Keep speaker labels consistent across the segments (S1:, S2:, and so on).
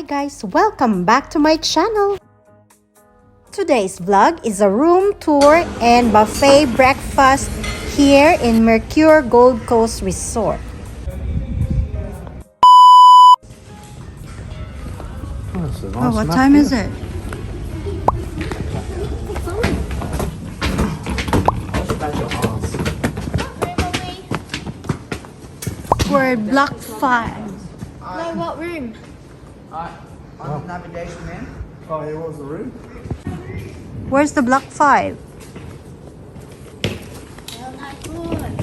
S1: guys, welcome back to my channel. Today's vlog is a room tour and buffet breakfast here in Mercure Gold Coast Resort.
S2: Oh, what time is it? We're at block 5.
S3: No, what room?
S4: On the navigation, man.
S5: Oh, here was the room?
S2: Where's the block 5?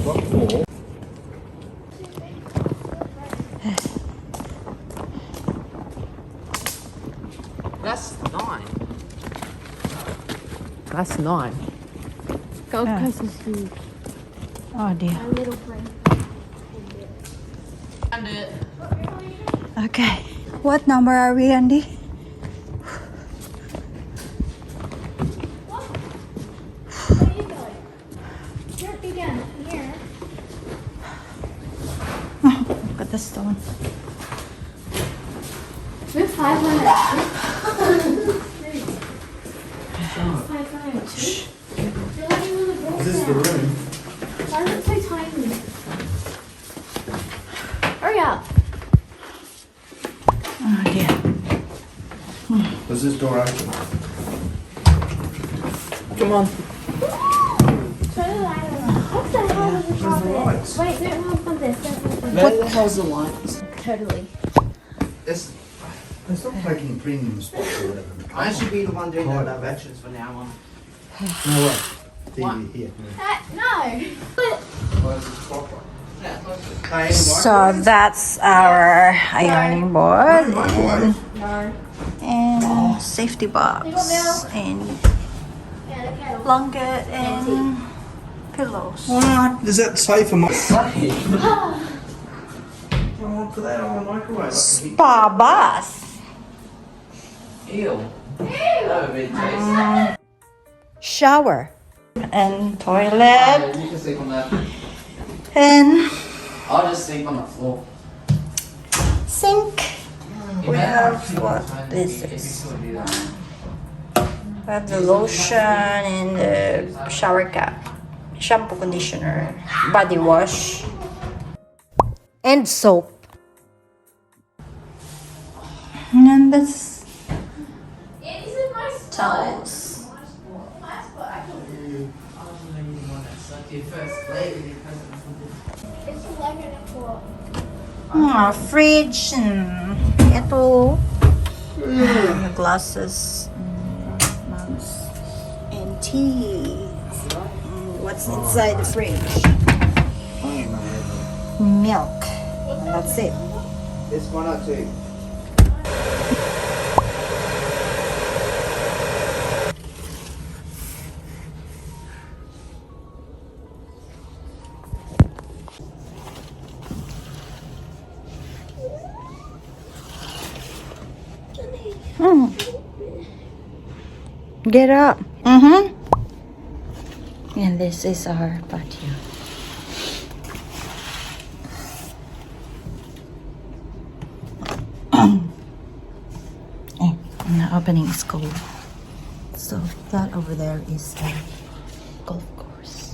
S5: Block 4?
S4: That's 9. That's 9.
S3: Gold
S2: Yeah.
S3: Coast is huge.
S2: Oh dear.
S3: A little plane.
S4: And it.
S2: Okay. What number are we, Andy?
S3: Where are you going? Can't be down here.
S2: Look at the stone.
S3: We're 500. 500. You're letting on the board
S5: This is the room.
S3: Why is it so tiny? Hurry up.
S2: Oh dear.
S5: Was this door open?
S4: Come on.
S3: Turn the light on. What the hell is the problem?
S5: lights?
S3: Wait, don't move on this. Don't move on
S4: Where the hell's the lights?
S3: this. Totally.
S4: It's,
S5: It's not taking premium spots or whatever.
S4: I should be the one doing the directions from now on.
S5: No way. TV here.
S3: No.
S2: So that's our ironing board and safety box and
S3: Yeah, the kettle.
S2: blanket and pillows.
S5: What? Is that safe for my... Oh, put that on the microwave.
S2: Spa bath.
S4: Ew. That would be tasty.
S1: Shower.
S2: And toilet
S4: You can sleep on that.
S2: and
S4: I'll just sleep on the floor.
S2: sink. We have what this is. We have the lotion and the shower cap, shampoo, conditioner, body wash.
S1: And soap.
S2: And then this
S3: It isn't my spot.
S2: towels.
S3: My spot. I can. It's 11 o'clock.
S2: Fridge and ito. The glasses, mugs, and tea. What's inside the fridge? Milk. And that's it.
S4: It's 1 or 2.
S2: Get up. And this is our patio. And the opening is cold. So that over there is a golf course.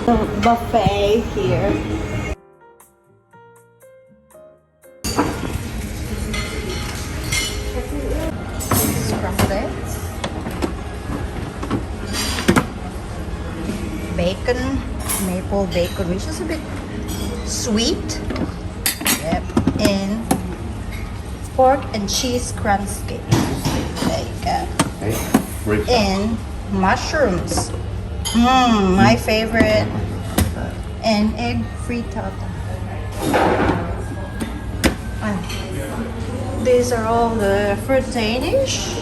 S2: The buffet here. Scrambled eggs, bacon, maple bacon, which is a bit sweet. Yep, and pork and cheese crunch cake. There you go. And mushrooms. My favorite. And egg frittata. These are all the fruit Danish.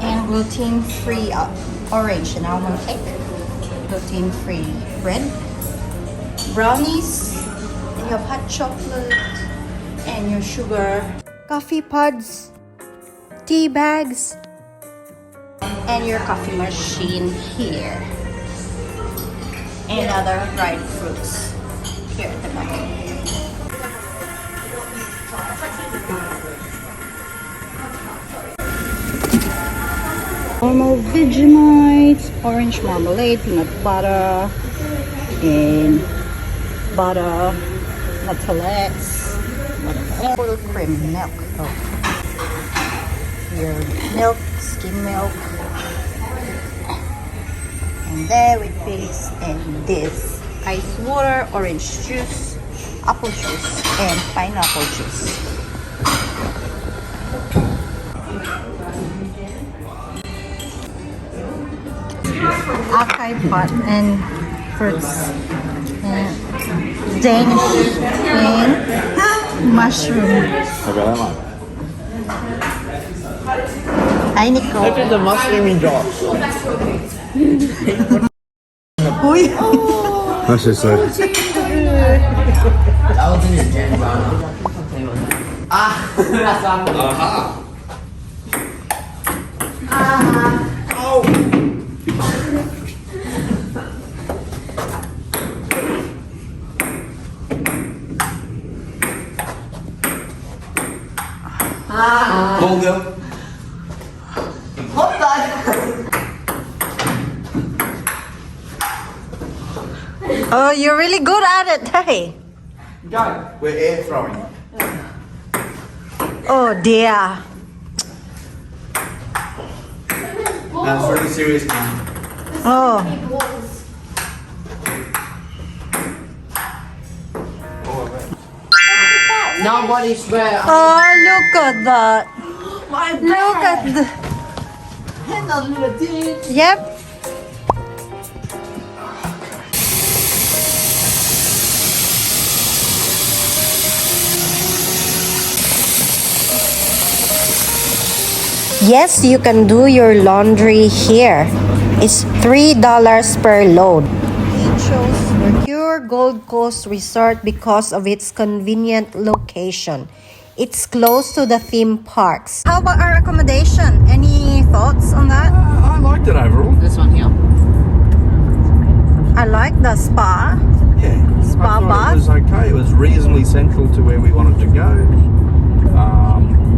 S2: And gluten-free orange and almond cake. Gluten-free bread. Brownies. And you have hot chocolate. And your sugar.
S1: Coffee pods. Tea bags.
S2: And your coffee machine here. and other dried fruits here at the back. Normal Vegemite, orange marmalade, peanut butter, and butter, Nutella's, full cream milk. Oh. Your milk, skim milk. And there we fix and this ice water, orange juice, apple juice, and pineapple juice. Acai pot and fruits. And Danish and mushroom. Hi, Nico.
S5: Look at the mushroom drops. That's just so.
S4: That was in your jam, Ah, that's on. Go, girl.
S2: Oh, you're really good at it, hey.
S5: Go. We're air throwing.
S2: Oh dear.
S5: That's really serious.
S2: Oh,
S4: Nobody swear.
S2: oh, look at that. Look at the. Yep.
S1: Yes, you can do your laundry here. It's $3 per load.
S2: We chose Mercure Gold Coast Resort because of its convenient location. It's close to the theme parks. How about our accommodation? Any thoughts on that?
S5: I liked it overall.
S4: This one here.
S2: I like the spa.
S5: Yeah.
S2: Spa
S5: I thought
S2: bath?
S5: it was okay. It was reasonably central to where we wanted to go.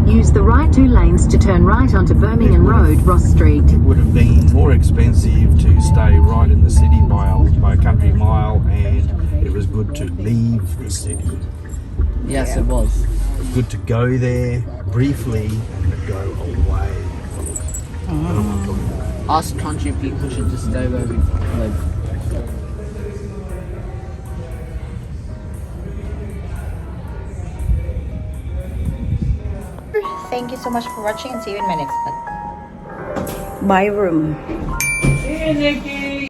S6: Use the right 2 lanes to turn right onto Birmingham Road, Ross Street.
S5: It would have been more expensive to stay right in the city by a country mile, and it was good to leave the city.
S4: Yes, it was.
S5: It was good to go there briefly and to go away.
S4: Us country people should just stay where we live.
S2: Thank you so much for watching and see you in my next vlog. My room.
S4: Hey, Nikki.